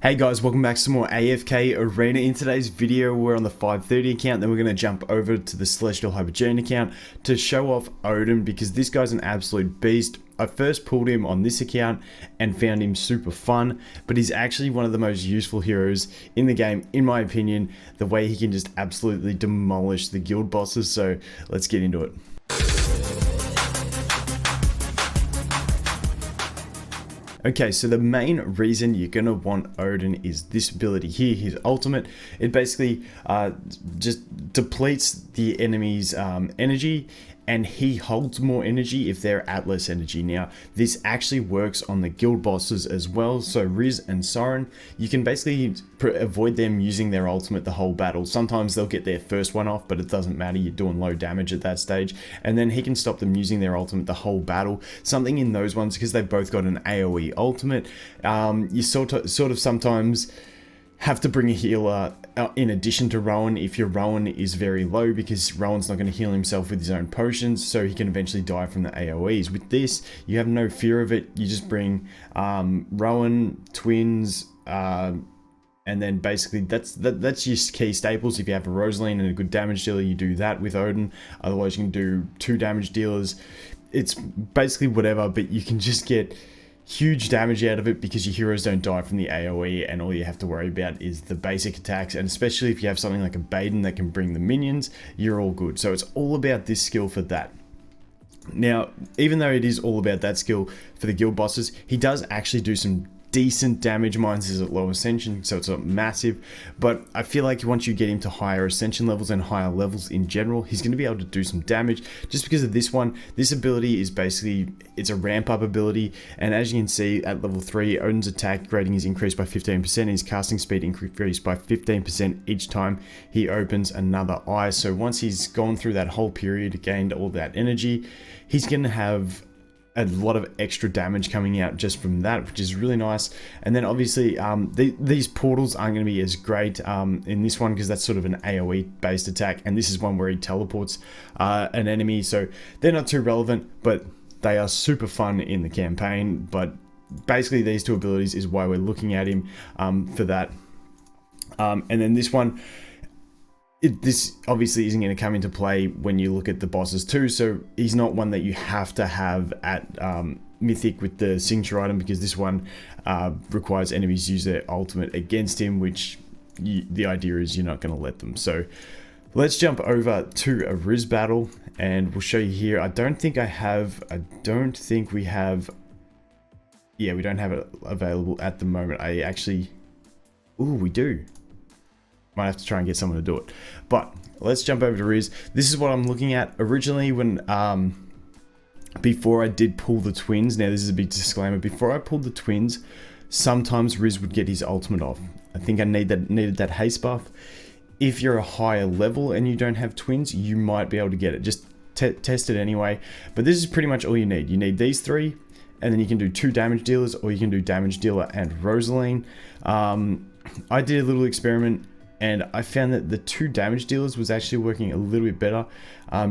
Hey guys, welcome back to some more AFK Arena. In today's video, we're on the 530 account, then we're going to jump over to the Celestial Hypergene account to show off Oden, because this guy's an absolute beast. I first pulled him on this account and found him super fun, but he's actually one of the most useful heroes in the game, in my opinion, the way he can just absolutely demolish the guild bosses. So let's get into it. Okay, so the main reason you're going to want Oden is this ability here, his ultimate. It basically just depletes the enemy's energy, and he holds more energy if they're at less energy. Now, this actually works on the guild bosses as well. So Wrizz and Soren, you can basically avoid them using their ultimate the whole battle. Sometimes they'll get their first one off, but it doesn't matter, you're doing low damage at that stage. And then he can stop them using their ultimate the whole battle. Something in those ones, because they've both got an AoE ultimate, you sort of sometimes have to bring a healer in addition to Rowan if your Rowan is very low, because Rowan's not going to heal himself with his own potions, so he can eventually die from the AoEs. With this, you have no fear of it. You just bring Rowan, twins, and then basically that's your key staples. If you have a Rosaline and a good damage dealer, you do that with Oden. Otherwise, you can do 2 damage dealers. It's basically whatever, but you can just get huge damage out of it because your heroes don't die from the AoE, and all you have to worry about is the basic attacks. And especially if you have something like a Baden that can bring the minions, you're all good. So it's all about this skill for that. Now, even though it is all about that skill for the guild bosses, he does actually do some decent damage. Mine is at low ascension, so it's not massive, but I feel like once you get him to higher ascension levels and higher levels in general, he's going to be able to do some damage. Just because of this one, this ability is basically, it's a ramp up ability, and as you can see at level 3, Oden's attack rating is increased by 15%, and his casting speed increased by 15% each time he opens another eye. So once he's gone through that whole period, gained all that energy, he's going to have a lot of extra damage coming out just from that, which is really nice. And then obviously these portals aren't going to be as great in this one, because that's sort of an AoE based attack, and this is one where he teleports an enemy, so they're not too relevant, but they are super fun in the campaign. But basically these two abilities is why we're looking at him for that. And then this one, this obviously isn't going to come into play when you look at the bosses too, so he's not one that you have to have at Mythic with the signature item, because this one requires enemies use their ultimate against him, which the idea is you're not going to let them. So let's jump over to a Rizz battle, and we'll show you here. I don't think we have, yeah, we don't have it available at the moment. Ooh, we do. Might have to try and get someone to do it. But let's jump over to Rizz. This is what I'm looking at. Originally, when before I did pull the twins, now this is a big disclaimer, before I pulled the twins, sometimes Rizz would get his ultimate off. I think I needed that haste buff. If you're a higher level and you don't have twins, you might be able to get it. Just test it anyway. But this is pretty much all you need. You need these 3, and then you can do 2 damage dealers, or you can do damage dealer and Rosaline. I did a little experiment, and I found that the 2 damage dealers was actually working a little bit better,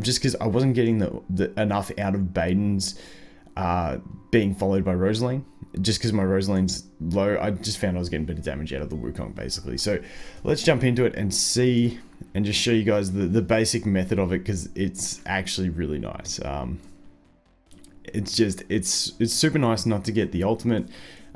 just because I wasn't getting enough out of Baden's being followed by Rosaline. Just because my Rosaline's low, I just found I was getting better damage out of the Wukong, basically. So let's jump into it and see, and just show you guys the basic method of it, because it's actually really nice. It's super nice not to get the ultimate.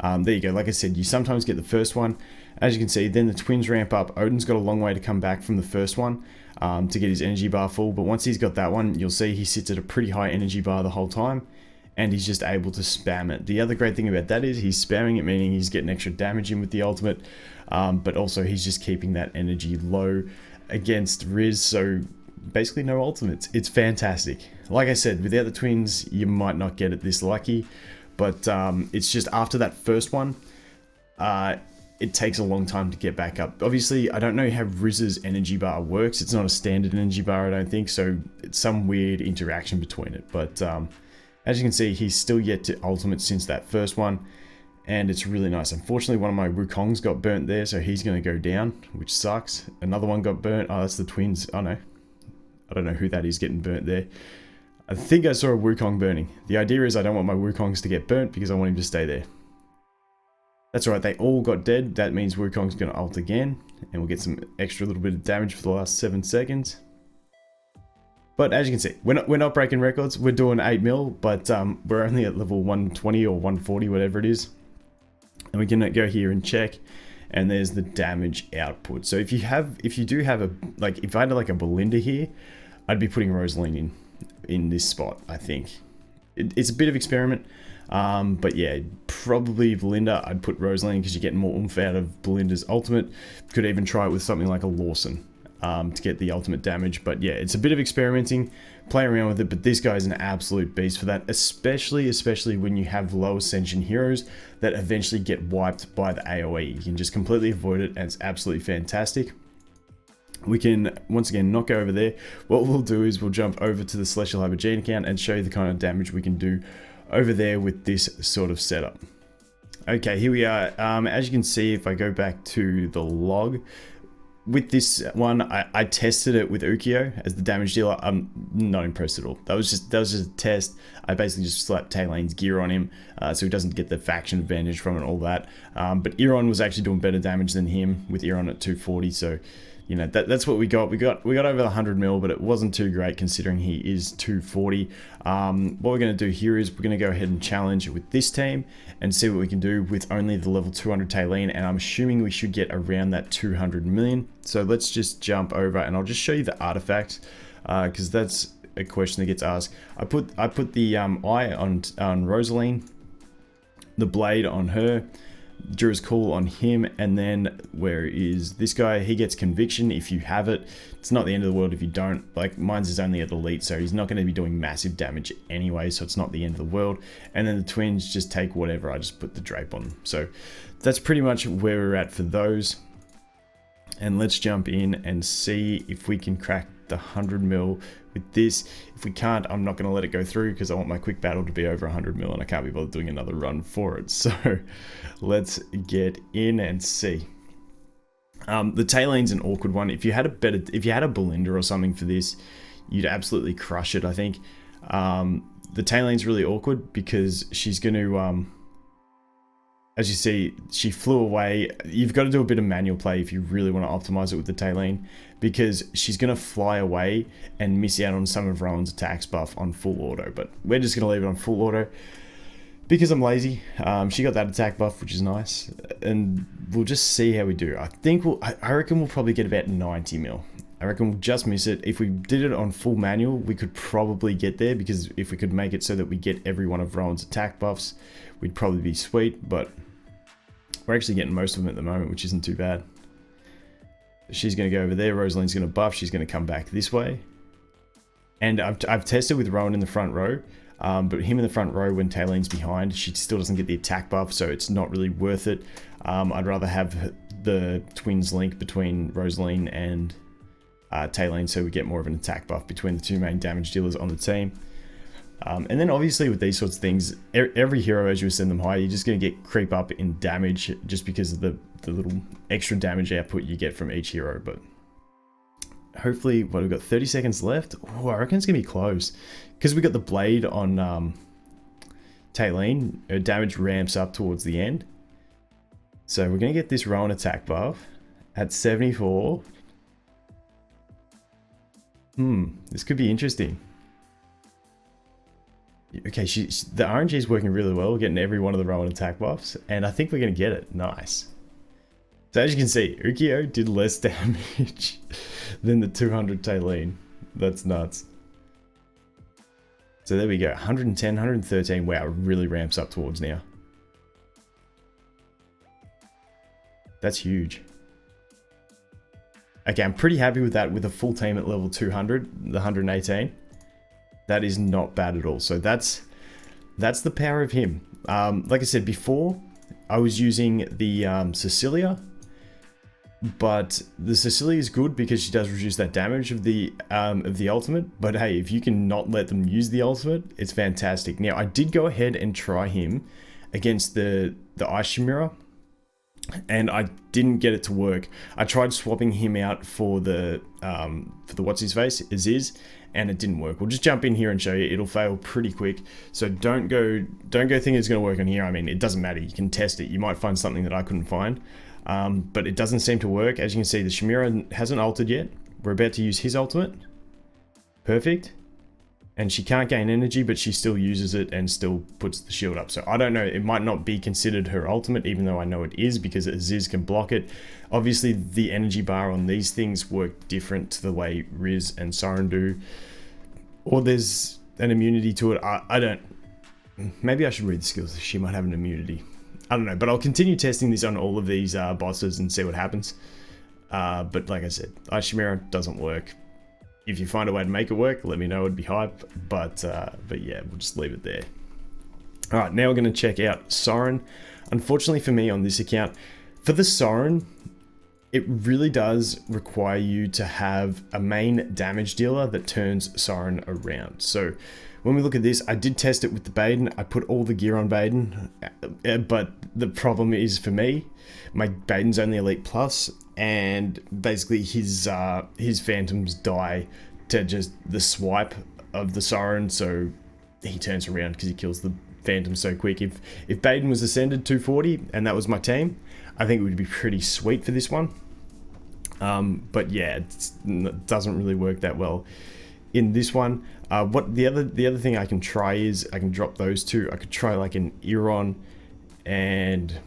There you go. Like I said, you sometimes get the first one. As you can see, then the twins ramp up. Oden's got a long way to come back from the first one to get his energy bar full. But once he's got that one, you'll see he sits at a pretty high energy bar the whole time, and he's just able to spam it. The other great thing about that is he's spamming it, meaning he's getting extra damage in with the ultimate, but also he's just keeping that energy low against Rizz. So basically no ultimates. It's fantastic. Like I said, without the twins, you might not get it this lucky. But it's just after that first one, it takes a long time to get back up. Obviously, I don't know how Rizz's energy bar works. It's not a standard energy bar, I don't think. So it's some weird interaction between it. But as you can see, he's still yet to ultimate since that first one. And it's really nice. Unfortunately, one of my Wukongs got burnt there, so he's going to go down, which sucks. Another one got burnt. Oh, that's the twins. Oh, no. I don't know who that is getting burnt there. I think I saw a Wukong burning. The idea is I don't want my Wukongs to get burnt, because I want him to stay there. That's right, they all got dead. That means Wukong's going to ult again, and we'll get some extra little bit of damage for the last 7 seconds. But as you can see, we're not breaking records. We're doing 8 mil, but we're only at level 120 or 140, whatever it is. And we can go here and check, and there's the damage output. So if you do have a, like, if I had like a Belinda here, I'd be putting Rosaline in this spot, I think. It's a bit of experiment, but yeah, probably Belinda. I'd put Rosaline because you're getting more oomph out of Belinda's ultimate. Could even try it with something like a Lawson to get the ultimate damage. But yeah, it's a bit of experimenting, playing around with it. But this guy's an absolute beast for that, especially when you have low ascension heroes that eventually get wiped by the AoE. You can just completely avoid it, and it's absolutely fantastic. We can, once again, not go over there. What we'll do is we'll jump over to the Celestial Hypergene account and show you the kind of damage we can do over there with this sort of setup. Okay, here we are. As you can see, if I go back to the log, with this one, I tested it with Ukyo as the damage dealer. I'm not impressed at all. That was just a test. I basically just slapped Taylane's gear on him, so he doesn't get the faction advantage from it and all that. But Iron was actually doing better damage than him with Iron at 240, so you know, that's what we got. We got over 100 mil, but it wasn't too great considering he is 240. What we're going to do here is we're going to go ahead and challenge with this team and see what we can do with only the level 200 Taylene, and I'm assuming we should get around that 200 million. So let's just jump over and I'll just show you the artifacts because that's a question that gets asked. I put the eye on Rosaline, the blade on her, Dura's Cool on him, and then where is this guy? He gets Conviction if you have it. It's not the end of the world if you don't. Like, mine's is only at Elite, so he's not going to be doing massive damage anyway, so it's not the end of the world. And then the twins just take whatever. I just put the drape on them. So that's pretty much where we're at for those. And let's jump in and see if we can crack the 100 mil with this. If we can't, I'm not going to let it go through because I want my quick battle to be over 100 mil and I can't be bothered doing another run for it. So let's get in and see. The Taylane's an awkward one. If you had a Belinda or something for this, you'd absolutely crush it, I think. The Taylane's really awkward because she's going to, as you see, she flew away. You've got to do a bit of manual play if you really want to optimize it with the Taylene, because she's going to fly away and miss out on some of Rowan's attacks buff on full auto. But we're just going to leave it on full auto because I'm lazy. She got that attack buff, which is nice, and we'll just see how we do. I reckon we'll probably get about 90 mil. I reckon we'll just miss it. If we did it on full manual, we could probably get there, because if we could make it so that we get every one of Rowan's attack buffs, we'd probably be sweet, but we're actually getting most of them at the moment, which isn't too bad. She's going to go over there. Rosaline's going to buff. She's going to come back this way. And I've tested with Rowan in the front row, but him in the front row when Taylene's behind, she still doesn't get the attack buff, so it's not really worth it. I'd rather have the twins link between Rosaline and Taylene, so we get more of an attack buff between the two main damage dealers on the team. And then obviously with these sorts of things, every hero, as you send them high, you're just going to get creep up in damage just because of the little extra damage output you get from each hero. But hopefully, we've got 30 seconds left. Oh, I reckon it's going to be close. Because we got the blade on Taylene, her damage ramps up towards the end. So we're going to get this Rowan attack buff at 74. This could be interesting. Okay, the RNG is working really well. We're getting every one of the Rowan attack buffs, and I think we're going to get it. Nice. So as you can see, Ukyo did less damage than the 200 Taylene. That's nuts. So there we go, 110, 113. Wow, it really ramps up towards now. That's huge. Okay, I'm pretty happy with that with a full team at level 200, the 118. That is not bad at all. So that's the power of him. Like I said before, I was using the Cecilia, but the Cecilia is good because she does reduce that damage of the ultimate. But hey, if you can not let them use the ultimate, it's fantastic. Now I did go ahead and try him against the Ice Chimera, and I didn't get it to work. I tried swapping him out for the what's his face, Rizz, and it didn't work. We'll just jump in here and show you. It'll fail pretty quick. So don't go thinking it's going to work on here. I mean, it doesn't matter. You can test it. You might find something that I couldn't find, but it doesn't seem to work. As you can see, the Chimera hasn't ulted yet. We're about to use his ultimate. Perfect. And she can't gain energy, but she still uses it and still puts the shield up. So I don't know, it might not be considered her ultimate, even though I know it is, because Rizz can block it. Obviously, the energy bar on these things work different to the way Wrizz and Soren do. Or there's an immunity to it. I don't... Maybe I should read the skills. She might have an immunity. I don't know, but I'll continue testing this on all of these bosses and see what happens. But like I said, Chimera doesn't work. If you find a way to make it work, let me know. It'd be hype. But yeah, we'll just leave it there. All right, now we're going to check out Soren. Unfortunately for me on this account, for the Soren, it really does require you to have a main damage dealer that turns Soren around. So when we look at this, I did test it with the Baden. I put all the gear on Baden, but the problem is for me, my Baden's only Elite Plus, and basically his phantoms die to just the swipe of the Soren, so he turns around because he kills the phantom so quick. If Baden was ascended 240 and that was my team, I think it would be pretty sweet for this one. But yeah, it doesn't really work that well in this one. What the other thing I can try is I can drop those two. I could try like an Iron, and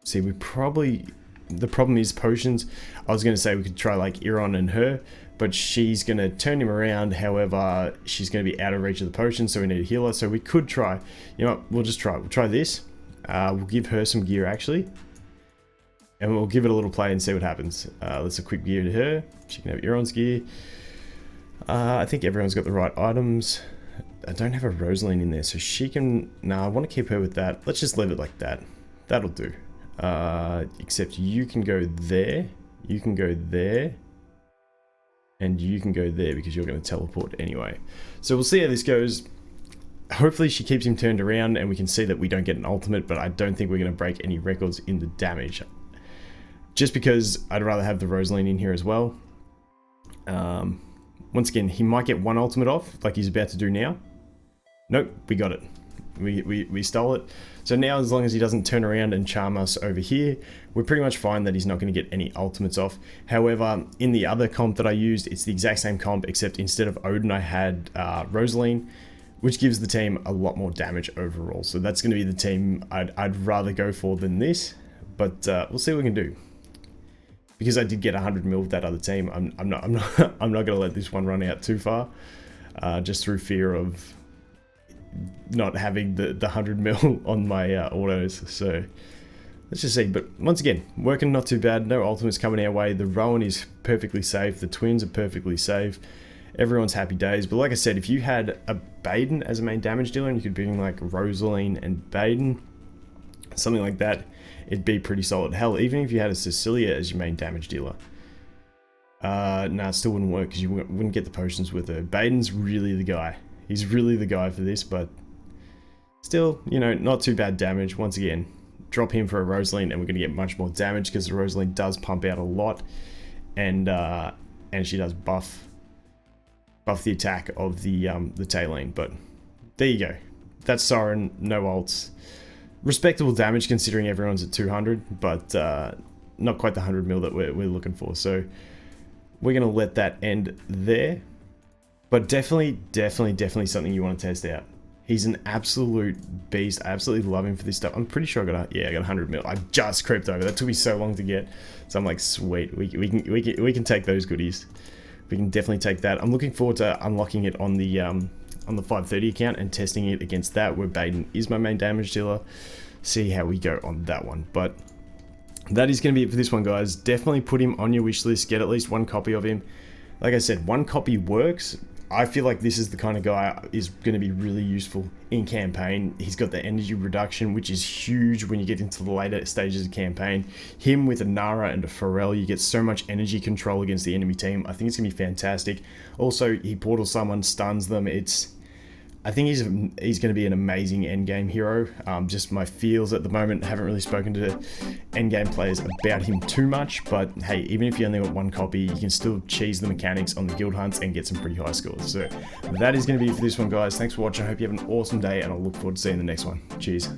see, we probably, the problem is potions. I was going to say we could try like Iron and her, but she's going to turn him around. However, she's going to be out of reach of the potion, so we need a healer. So we could try, you know what, we'll try this. We'll give her some gear actually, and we'll give it a little play and see what happens. Let's equip gear to her. She can have Iron's gear. I think everyone's got the right items. I don't have a Rosaline in there, so she can... No, I want to keep her with that. Let's just leave it like that. That'll do. Except you can go there, you can go there, and you can go there because you're going to teleport anyway. So we'll see how this goes. Hopefully she keeps him turned around and we can see that we don't get an ultimate, but I don't think we're going to break any records in the damage. Just because I'd rather have the Rosaline in here as well. Once again, he might get one ultimate off, like he's about to do now. Nope, we got it. We stole it. So now, as long as he doesn't turn around and charm us over here, we're pretty much fine that he's not going to get any ultimates off. However, in the other comp that I used, it's the exact same comp, except instead of Oden, I had Rosaline, which gives the team a lot more damage overall. So that's going to be the team I'd rather go for than this. But we'll see what we can do. Because I did get 100 mil with that other team, I'm not going to let this one run out too far, just through fear of not having the 100 mil on my autos. So let's just see. But once again, working not too bad. No ultimates coming our way. The Rowan is perfectly safe. The twins are perfectly safe. Everyone's happy days. But like I said, if you had a Baden as a main damage dealer and you could bring like Rosaline and Baden, something like that, it'd be pretty solid. Hell, even if you had a Cecilia as your main damage dealer, nah, it still wouldn't work because you wouldn't get the potions with her. Baden's really the guy. He's really the guy for this, but still, you know, not too bad damage. Once again, drop him for a Rosaline and we're going to get much more damage because the Rosaline does pump out a lot, and she does buff the attack of the Tailane. But there you go. That's Soren, no ults. Respectable damage considering everyone's at 200, but not quite the 100 mil that we're looking for. So we're going to let that end there. But definitely something you want to test out. He's an absolute beast. I absolutely love him for this stuff. I'm pretty sure I got 100 mil. I just crept over. That took me so long to get. So I'm like, sweet. We can take those goodies. We can definitely take that. I'm looking forward to unlocking it on the 530 account and testing it against that, where Baden is my main damage dealer. See how we go on that one. But that is going to be it for this one, guys. Definitely put him on your wish list. Get at least one copy of him. Like I said, one copy works. I feel like this is the kind of guy is going to be really useful in campaign. He's got the energy reduction, which is huge when you get into the later stages of campaign. Him with a Nara and a Pharrell, you get so much energy control against the enemy team. I think it's going to be fantastic. Also, he portals someone, stuns them. I think he's going to be an amazing endgame hero. Just my feels at the moment, haven't really spoken to endgame players about him too much, but hey, even if you only got one copy, you can still cheese the mechanics on the guild hunts and get some pretty high scores. So that is going to be it for this one, guys. Thanks for watching. I hope you have an awesome day, and I'll look forward to seeing the next one. Cheers.